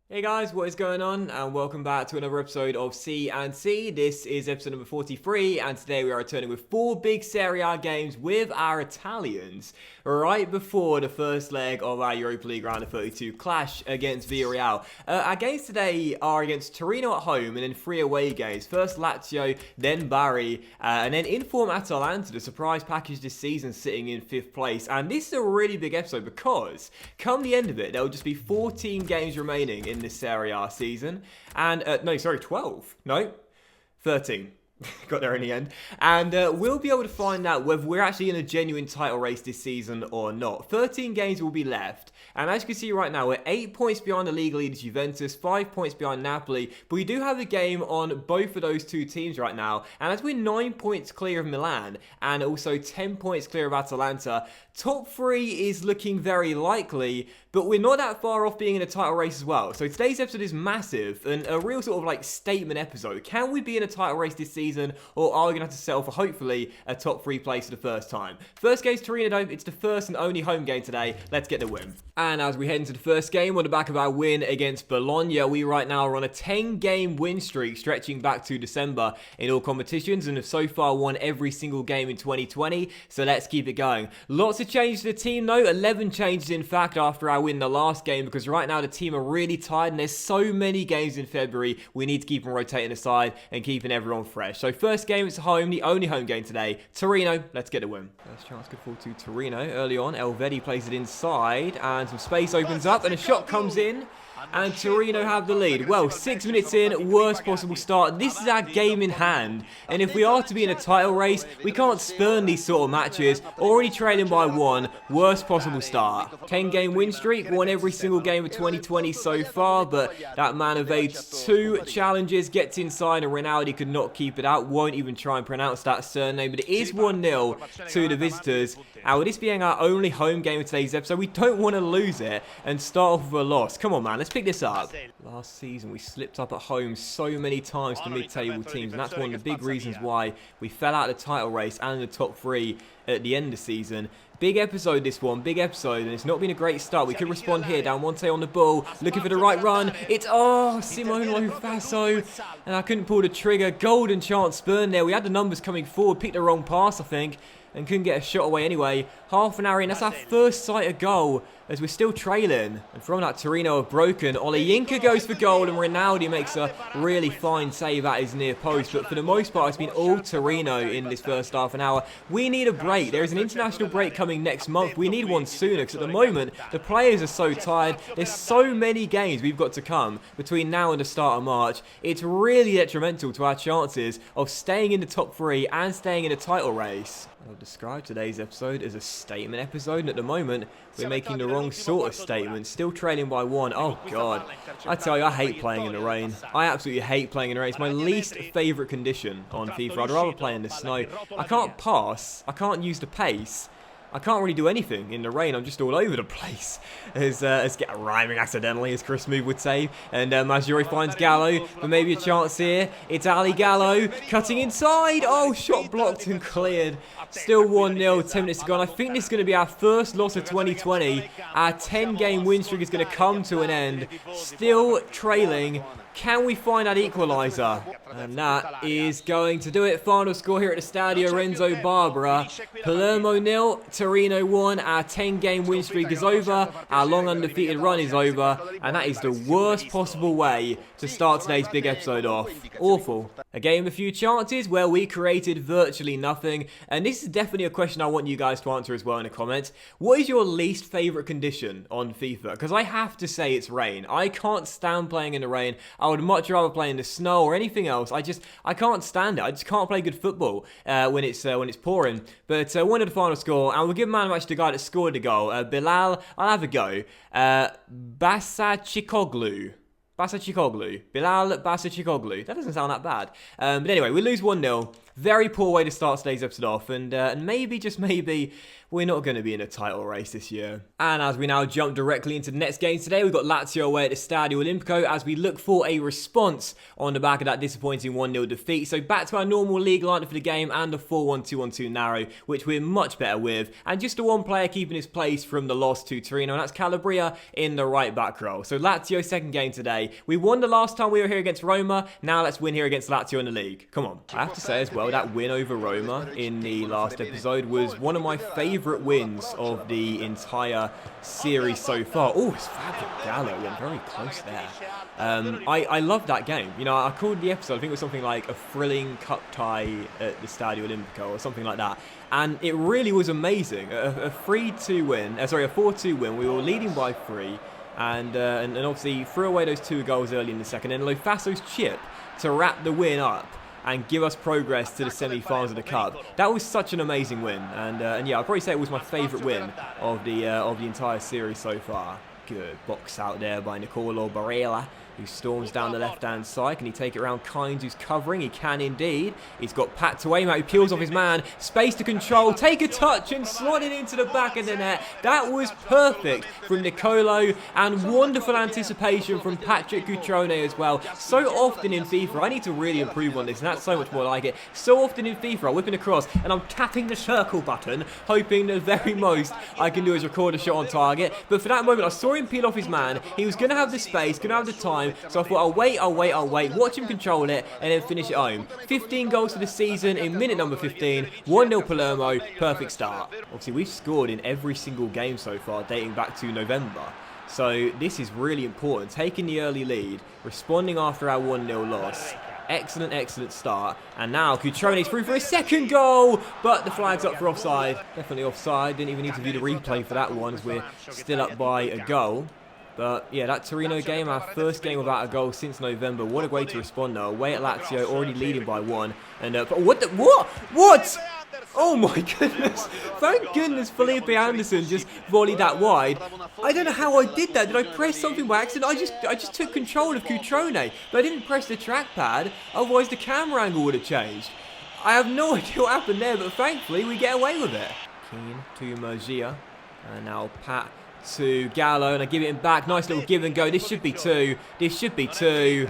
Hey guys, what is going on? And welcome back to another episode of C&C. This is episode number 43, and today we are returning with 4 big Serie A games with our Italians, right before the first leg of our Europa League round of 32 clash against Villarreal. Our games today are against Torino at home and then 3 away games. First Lazio, then Bari, and then in-form Atalanta, the surprise package this season, sitting in 5th place. And this is a really big episode because come the end of it, there will just be 14 games remaining in this Serie A season, and 12, no, 13. Got there in the end. And we'll be able to find out whether we're actually in a genuine title race this season or not. 13 games will be left. And as you can see right now, we're 8 points behind the league leaders Juventus, 5 points behind Napoli. But we do have a game on both of those two teams right now. And as we're 9 points clear of Milan and also 10 points clear of Atalanta, top 3 is looking very likely. But we're not that far off being in a title race as well. So today's episode is massive and a real sort of like statement episode. Can we be in a title race this season, or are we going to have to settle for hopefully a top 3 place for the first time? First game's Torino though. It's the first and only home game today. Let's get the win. And as we head into the first game on the back of our win against Bologna, we right now are on a 10-game win streak stretching back to December in all competitions and have so far won every single game in 2020. So let's keep it going. Lots of changes to the team though. 11 changes in fact after our win the last game, because right now the team are really tired and there's so many games in February. We need to keep them rotating aside and keeping everyone fresh. So first game, it's home, the only home game today. Torino, let's get a win. First chance could fall to Torino early on. Elvedi plays it inside and some space opens up and a shot comes in. And Torino have the lead. Well, 6 minutes in, worst possible start. This is our game in hand. And if we are to be in a title race, we can't spurn these sort of matches. Already trailing by 1, worst possible start. 10-game win streak, won every single game of 2020 so far, but that man evades 2 challenges, gets inside, and Ronaldo could not keep it out. Won't even try and pronounce that surname, but it is 1-0 to the visitors. And with this being our only home game of today's episode, we don't want to lose it and start off with a loss. Come on, man, let's pick this up. Last season, we slipped up at home so many times to mid-table teams, and that's one of the big reasons why we fell out of the title race and the top 3 at the end of the season. Big episode this one, big episode, and it's not been a great start. We could respond here, down Monte on the ball, looking for the right run. It's, Simone Lofaso, and I couldn't pull the trigger. Golden chance spurn there. We had the numbers coming forward, picked the wrong pass, I think, and couldn't get a shot away anyway. Half an hour in, that's our first sight of goal, as we're still trailing. And from that, Torino have broken. Olejinka goes for goal, and Ronaldo makes a really fine save at his near post. But for the most part, it's been all Torino in this first half an hour. We need a break. There is an international break coming next month. We need one sooner, because at the moment, the players are so tired. There's so many games we've got to come between now and the start of March. It's really detrimental to our chances of staying in the top 3 and staying in a title race. I'll describe today's episode as a statement episode, and at the moment, we're making the wrong sort of statement. Still trailing by 1. Oh, God. I tell you, I hate playing in the rain. I absolutely hate playing in the rain. It's my least favourite condition on FIFA. I'd rather play in the snow. I can't pass. I can't use the pace. I can't really do anything in the rain. I'm just all over the place. As get rhyming accidentally, as Chris Mood would say. And Maggiore finds Gallo, but maybe a chance here. It's Ali Gallo cutting inside. Oh, shot blocked and cleared. Still 1-0, 10 minutes to go. And I think this is going to be our first loss of 2020. Our 10-game win streak is going to come to an end. Still trailing. Can we find that equaliser? And that is going to do it. Final score here at the Stadio Renzo Barbara. Palermo 0, Torino 1. Our 10-game win streak is over. Our long undefeated run is over. And that is the worst possible way to start today's big episode off. Awful. A game with a few chances where we created virtually nothing. And this is definitely a question I want you guys to answer as well in the comments. What is your least favourite condition on FIFA? Because I have to say it's rain. I can't stand playing in the rain. I would much rather play in the snow or anything else. I can't stand it. I just can't play good football when it's pouring. But 1-0 final score, and we'll give man of the match to the guy that scored the goal. Bilal, I'll have a go. Basacikoglu. Bilal Basacikoglu. That doesn't sound that bad. But anyway, we lose 1-0. Very poor way to start today's episode off. And maybe, just maybe, we're not going to be in a title race this year. And as we now jump directly into the next game today, we've got Lazio away at the Stadio Olimpico as we look for a response on the back of that disappointing 1-0 defeat. So back to our normal league lineup for the game and a 4-1-2-1-2 narrow, which we're much better with. And just the one player keeping his place from the loss to Torino, and that's Calabria in the right back role. So Lazio, second game today. We won the last time we were here against Roma. Now let's win here against Lazio in the league. Come on. I have to say as well, that win over Roma in the last episode was one of my favourite wins of the entire series so far. Oh, it's Fabio Gallo went very close there. I love that game. You know, I called the episode, I think it was something like a thrilling cup tie at the Stadio Olimpico or something like that. And it really was amazing. A 3-2 win, a 4-2 win. We were leading by 3. And obviously threw away those 2 goals early in the second. And Lofaso's chip to wrap the win up and give us progress to the semi-finals of the cup. That was such an amazing win, and yeah, I'd probably say it was my favourite win of the entire series so far. Good box out there by Nicolo Barella, who storms down the left-hand side. Can he take it around Kynes, who's covering? He can indeed. He's got Pat Tuema, who peels off his man. Space to control. Take a touch and slot it into the back of the net. That was perfect from Nicolo, and wonderful anticipation from Patrick Cutrone as well. So often in FIFA, I need to really improve on this, and that's so much more like it. So often in FIFA, I'm whipping across, and I'm tapping the circle button, hoping the very most I can do is record a shot on target. But for that moment, I saw him peel off his man. He was going to have the space, going to have the time. So I thought, I'll wait, watch him control it, and then finish it home. 15 goals for the season in minute number 15, 1-0 Palermo, perfect start. Obviously, we've scored in every single game so far, dating back to November. So this is really important, taking the early lead, responding after our 1-0 loss. Excellent, excellent start. And now Cutrone's through for a second goal, but the flag's up for offside. Definitely offside, didn't even need to view the replay for that one as we're still up by a goal. But yeah, that Torino game, our first game without a goal since November. What a way to respond though. Away at Lazio, already leading by 1. And what? Oh my goodness. Thank goodness Felipe Anderson just volleyed that wide. I don't know how I did that. Did I press something by accident? I just took control of Cutrone, but I didn't press the trackpad. Otherwise the camera angle would have changed. I have no idea what happened there, but thankfully we get away with it. Keane to Murgia. And now Pat to Gallo, and I give it back. Nice little give and go. This should be 2. This should be 2.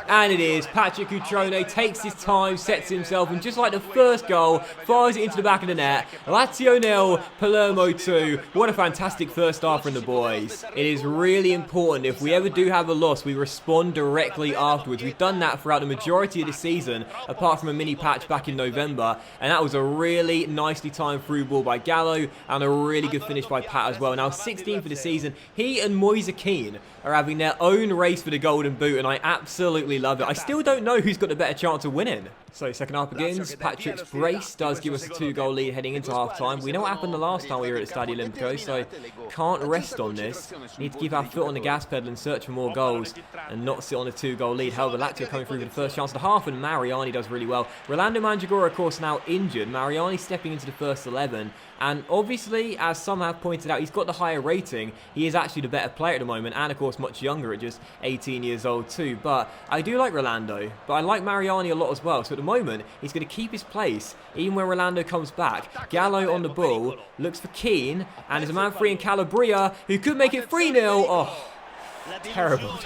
And it is. Patrick Cutrone takes his time, sets himself, and just like the first goal, fires it into the back of the net. Lazio 0, Palermo 2. What a fantastic first half from the boys. It is really important, if we ever do have a loss, we respond directly afterwards. We've done that throughout the majority of the season, apart from a mini patch back in November, and that was a really nicely timed through ball by Gallo, and a really good finish by Pat as well. Now 16 for the season. He and Moise Keane are having their own race for the golden boot, and I absolutely love it. I still don't know who's got the better chance of winning. So second half begins. Patrick's brace does give us a 2-goal lead heading into half-time. We know what happened the last time we were at the Stadio Olimpico, so can't rest on this. Need to keep our foot on the gas pedal and search for more goals and not sit on a 2-goal lead. However, Lazio coming through for the first chance of the half, and Mariani does really well. Rolando Mangiagora, of course, now injured. Mariani stepping into the first 11. And obviously, as some have pointed out, he's got the higher rating. He is actually the better player at the moment, and of course much younger at just 18 years old too. But I do like Rolando, but I like Mariani a lot as well. So at the moment, he's going to keep his place, even when Rolando comes back. Gallo on the ball, looks for Keane, and there's a man free in Calabria, who could make it 3-0. Oh, terrible.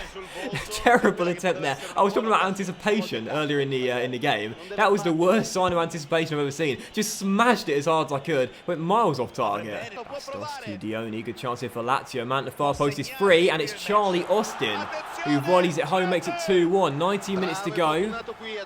Terrible attempt there. I was talking about anticipation earlier in the game. That was the worst sign of anticipation I've ever seen. Just smashed it as hard as I could. Went miles off target. Bastos to Dioni. Good chance here for Lazio. Man at the far post is free, and it's Charlie Austin who volleys it home, makes it 2-1. 19 minutes to go.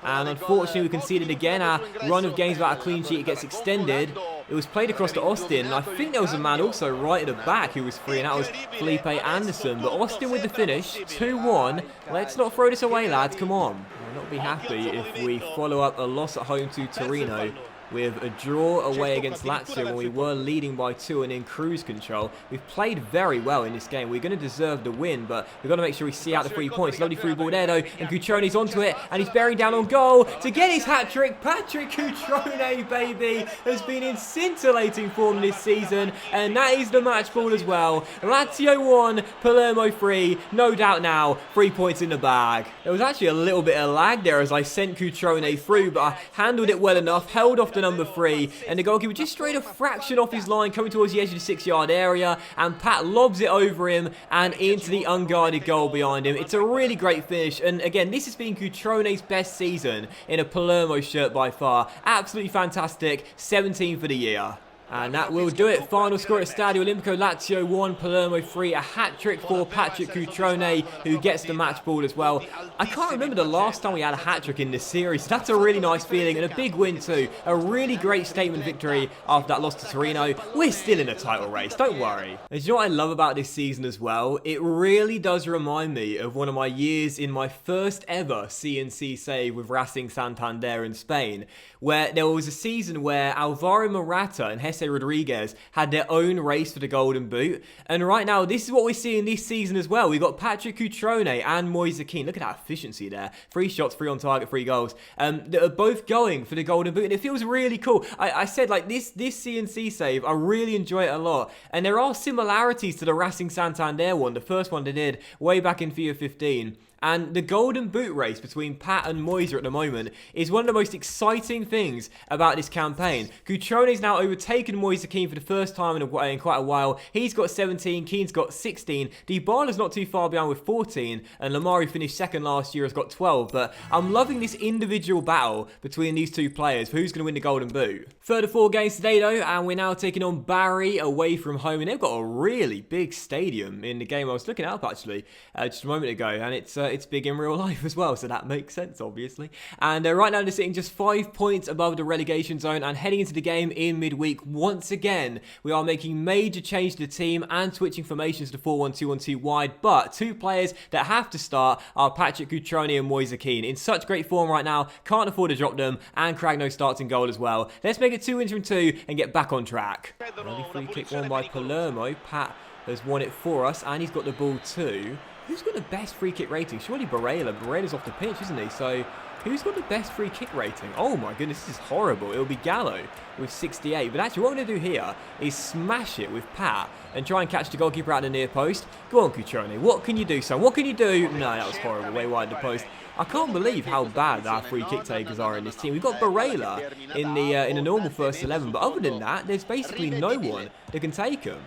And unfortunately we conceded again. Our run of games without a clean sheet gets extended. It was played across to Austin, and I think there was a man also right at the back who was free, and that was Felipe Anderson. But Austin with the finish, 2-1. Let's not throw this away, lads, come on. I'll not be happy if we follow up a loss at home to Torino with a draw away against Lazio when we were leading by 2 and in cruise control. We've played very well in this game. We're going to deserve the win, but we've got to make sure we see out the 3 points. Lovely through ball there, though, and Cutrone's onto it, and he's bearing down on goal to get his hat-trick. Patrick Cutrone, baby, has been in scintillating form this season, and that is the match ball as well. Lazio 1, Palermo 3, no doubt now, 3 points in the bag. There was actually a little bit of lag there as I sent Cutrone through, but I handled it well enough, held off the after number 3, and the goalkeeper just strayed a fraction off his line, coming towards the edge of the 6-yard area, and Pat lobs it over him and into the unguarded goal behind him. It's a really great finish, and again, this has been Cutrone's best season in a Palermo shirt by far. Absolutely fantastic, 17 for the year. And that will do it. Final score at Stadio Olimpico, Lazio 1, Palermo 3. A hat-trick for Patrick Cutrone, who gets the match ball as well. I can't remember the last time we had a hat-trick in this series. That's a really nice feeling, and a big win too. A really great statement victory after that loss to Torino. We're still in a title race, don't worry. And you know what I love about this season as well? It really does remind me of one of my years in my first ever CNC save with Racing Santander in Spain, where there was a season where Alvaro Morata and Jesse Rodriguez had their own race for the Golden Boot. And right now, this is what we're seeing this season as well. We've got Patrick Cutrone and Moise Kean. Look at that efficiency there. 3 shots, 3 on target, 3 goals. That are both going for the Golden Boot. And it feels really cool. I said, like, this CNC save, I really enjoy it a lot. And there are similarities to the Racing Santander one, the first one they did way back in FIFA 15. And the Golden Boot race between Pat and Moise at the moment is one of the most exciting things about this campaign. Cutrone's now overtaken Moise Kean for the first time in quite a while. He's got 17, Kean's got 16. Dybala's not too far behind with 14, and Lamari finished second last year, has got 12. But I'm loving this individual battle between these two players for who's going to win the Golden Boot. Third of 4 games today though, and we're now taking on Bari away from home, and they've got a really big stadium in the game I was looking up actually just a moment ago, and it's big in real life as well, so that makes sense, obviously. And right now they're sitting just 5 points above the relegation zone, and heading into the game in midweek, once again, we are making major change to the team and switching formations to 4-1-2-1-2 wide, but 2 players that have to start are Patrick Cutrone and Moise Kean. In such great form right now, can't afford to drop them, and Cragno starts in goal as well. Let's make it 2 wins from 2 and get back on track. Early free kick won by Palermo. Pat has won it for us, and he's got the ball too. Who's got the best free kick rating? Surely Barella. Barella's off the pitch, isn't he? So, who's got the best free kick rating? Oh my goodness, this is horrible. It'll be Gallo with 68. But actually, what I'm going to do here is smash it with Pat and try and catch the goalkeeper out the near post. Go on, Cutrone. What can you do, son? What can you do? No, that was horrible. Way wide the post. I can't believe how bad our free kick takers are in this team. We've got Barella in the normal first 11, but other than that, there's basically no one that can take him.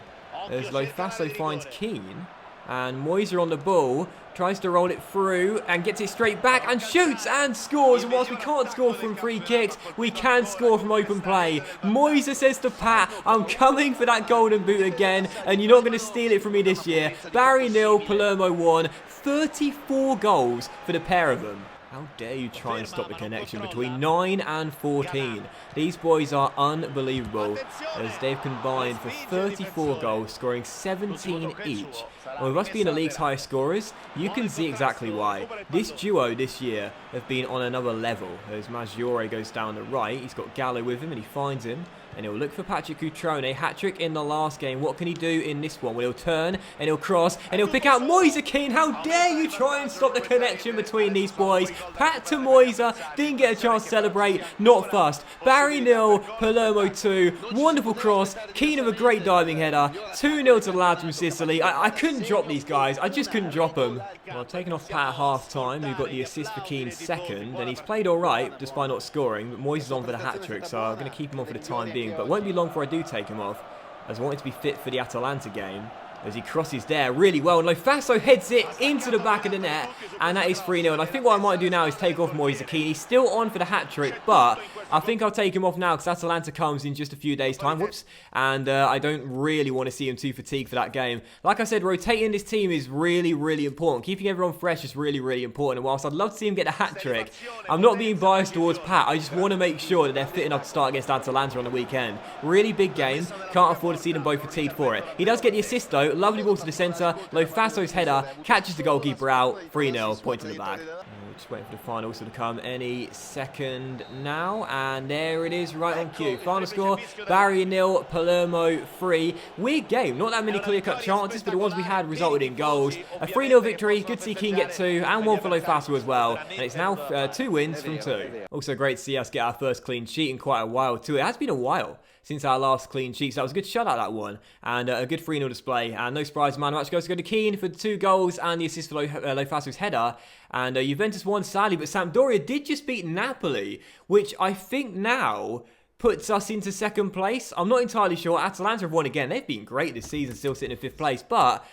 As Lofaso finds Kean. And Moise on the ball, tries to roll it through and gets it straight back and shoots and scores. And whilst we can't score from free kicks, we can score from open play. Moise says to Pat, I'm coming for that Golden Boot again, and you're not going to steal it from me this year. Bari 0, Palermo 1, 34 goals for the pair of them. How dare you try and stop the connection between 9 and 14. These boys are unbelievable as they've combined for 34 goals, scoring 17 each. And with us being the league's highest scorers, you can see exactly why. This duo this year have been on another level. As Maggiore goes down the right, he's got Gallo with him and he finds him. And he'll look for Patrick Cutrone. Hat-trick in the last game. What can he do in this one? Well, he'll turn and he'll cross and he'll pick out Moise Kean. How dare you try and stop the connection between these boys? Pat to Moise. Didn't get a chance to celebrate. Not fussed. Bari 0, Palermo 2. Wonderful cross. Kean with a great diving header. 2-0 to the lads from Sicily. I couldn't drop these guys. I just couldn't drop them. Well, taking off Pat at half-time, who got the assist for Kean second. And he's played all right, despite not scoring. But Moise is on for the hat-trick, so I'm going to keep him on for the time being. But it won't be long before I do take him off, as I want him to be fit for the Atalanta game. As he crosses there really well, and Lofaso heads it into the back of the net, and that is 3-0. And I think what I might do now is take off Moise Kean. He's still on for the hat-trick, but I think I'll take him off now because Atalanta comes in just a few days' time. Whoops. And I don't really want to see him too fatigued for that game. Like I said, rotating this team is really, really important. Keeping everyone fresh is really, really important. And whilst I'd love to see him get a hat-trick, I'm not being biased towards Pat. I just want to make sure that they're fit enough to start against Atalanta on the weekend. Really big game. Can't afford to see them both fatigued for it. He does get the assist, though. Lovely ball to the centre. Lofaso's header catches the goalkeeper out. 3-0. Point to the back. Just waiting for the final whistle to come any second now. And there it is, right on cue. Final score, Bari 0, Palermo 3. Weird game. Not that many clear-cut chances, but the ones we had resulted in goals. A 3-0 victory. Good to see Kean get 2, and 1 for Lofaso as well. And it's now 2 wins from 2. Also great to see us get our first clean sheet in quite a while too. It has been a while since our last clean sheet, so that was a good shutout, that one. And a good 3-0 display. And no surprise, man of match goes to Kean for 2 goals and the assist for Lofaso's header. And Juventus won sadly, but Sampdoria did just beat Napoli, which I think now puts us into second place. I'm not entirely sure. Atalanta have won again. They've been great this season, still sitting in 5th place, but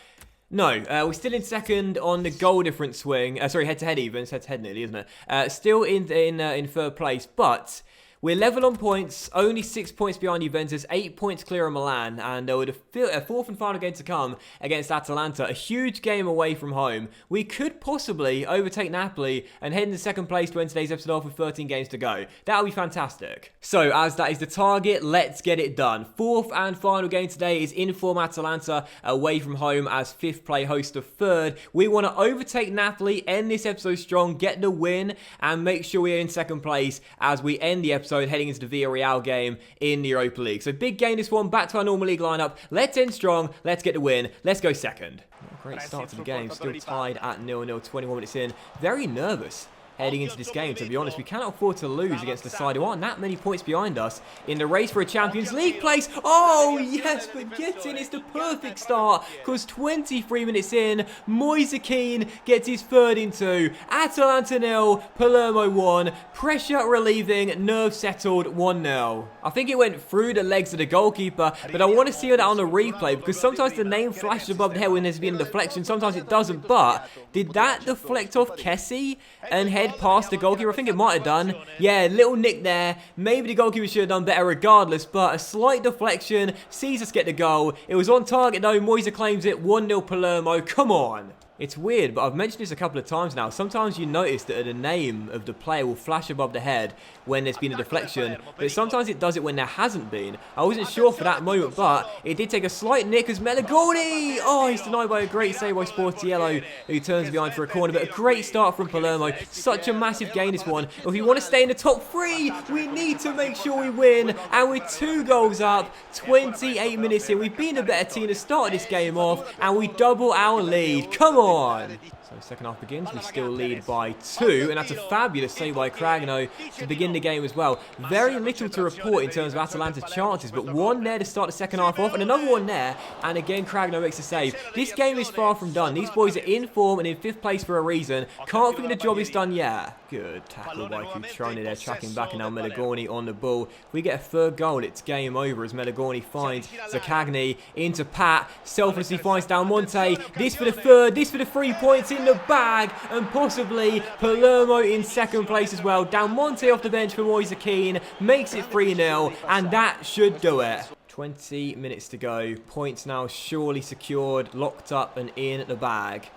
no, we're still in second on the goal difference swing. Sorry, head-to-head even. It's head-to-head nearly, isn't it? Still in 3rd place, but we're level on points, only 6 points behind Juventus, 8 points clear of Milan, and with a 4th and final game to come against Atalanta, a huge game away from home. We could possibly overtake Napoli and head into second place to end today's episode off with 13 games to go. That would be fantastic. So, as that is the target, let's get it done. 4th and final game today is in-form Atalanta away from home as 5th play host of 3rd. We want to overtake Napoli, end this episode strong, get the win, and make sure we're in second place as we end the episode heading into the Villarreal game in the Europa League. So big game this one, back to our normal league lineup. Let's end strong, let's get the win, let's go second. Great start to the game, still tied at 0-0, 21 minutes in. Very nervous heading into this game, to be honest. We cannot afford to lose against the side who aren't that many points behind us in the race for a Champions League place. Oh, yes, forgetting it's the perfect start, because 23 minutes in, Moise Kean gets his 3rd in 2. Atalanta 0, Palermo 1. Pressure relieving, nerves settled, 1-0. I think it went through the legs of the goalkeeper, but I want to see that on the replay, because sometimes the name flashes above the head when there's been a deflection, sometimes it doesn't, but did that deflect off Kessie and head past the goalkeeper? I think it might have done. Yeah, little nick there. Maybe the goalkeeper should have done better regardless, but a slight deflection sees us get the goal. It was on target though. Moise claims it. 1-0 Palermo. Come on. It's weird, but I've mentioned this a couple of times now. Sometimes you notice that the name of the player will flash above the head when there's been a deflection, but sometimes it does it when there hasn't been. I wasn't sure for that moment, but it did take a slight nick as Melagoni! Oh, he's denied by a great save by Sportiello, who turns behind for a corner, but a great start from Palermo. Such a massive gain this one. If we want to stay in the top 3, we need to make sure we win, and we're 2 goals up, 28 minutes in. We've been a better team to start this game off, and we double our lead. Come on! So second half begins, we still lead by 2, and that's a fabulous save by Cragno to begin the game as well. Very little to report in terms of Atalanta's chances, but one there to start the second half off, and another one there, and again Cragno makes a save. This game is far from done. These boys are in form and in 5th place for a reason. Can't think the job is done yet. Good tackle by Cutrone there, tracking back, and now Melagoni on the ball. If we get a 3rd goal, it's game over as Melagoni finds Zaccagni into Pat, selflessly finds Dalmonte. This for the 3rd, this for the 3 points in the bag, and possibly Palermo in second place as well. Dalmonte off the bench for Moise Kean makes it 3-0, and that should do it. 20 minutes to go. Points now surely secured, locked up and in the bag.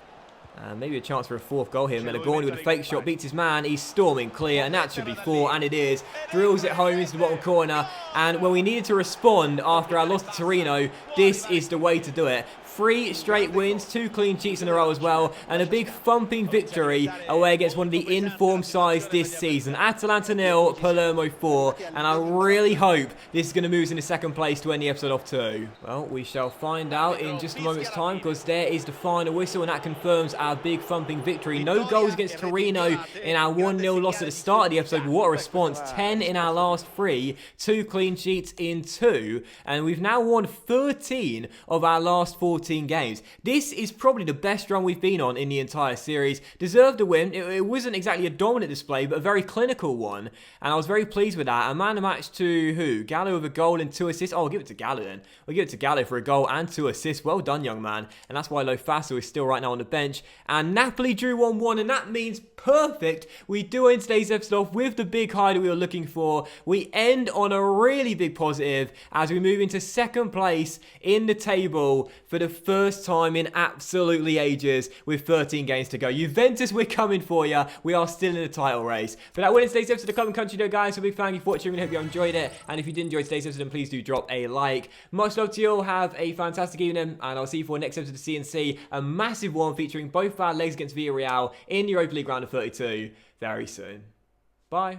Maybe a chance for a 4th goal here. Melagoni with a fake shot, beats his man. He's storming clear, and that should be 4, and it is. Drills it home into the bottom corner, and when we needed to respond after our loss to Torino, this is the way to do it. 3 straight wins, 2 clean sheets in a row as well, and a big thumping victory away against one of the in-form sides this season. Atalanta 0, Palermo 4, and I really hope this is going to move us into second place to end the episode off too. Well, we shall find out in just a moment's time, because there is the final whistle, and that confirms our big thumping victory. No goals against Torino in our 1-0 loss at the start of the episode, but what a response. 10 in our last 3, 2 clean sheets in 2, and we've now won 13 of our last 14 games. This is probably the best run we've been on in the entire series. Deserved a win. It wasn't exactly a dominant display, but a very clinical one, and I was very pleased with that. A man of the match to who? Gallo with a goal and 2 assists. Oh, I'll give it to Gallo then. We'll give it to Gallo for a goal and 2 assists. Well done, young man. And that's why Lofaso is still right now on the bench. And Napoli drew 1-1, and that means perfect. We do end today's episode off with the big high that we were looking for. We end on a really big positive as we move into second place in the table for the first time in absolutely ages with 13 games to go. Juventus, we're coming for you. We are still in the title race. But that will end today's episode of the Club and Country, though, guys. So big thank you for watching. I hope you enjoyed it. And if you did enjoy today's episode, then please do drop a like. Much love to you all. Have a fantastic evening, and I'll see you for the next episode of CNC, a massive one featuring both our legs against Villarreal in the Europa League round of 32 very soon. Bye.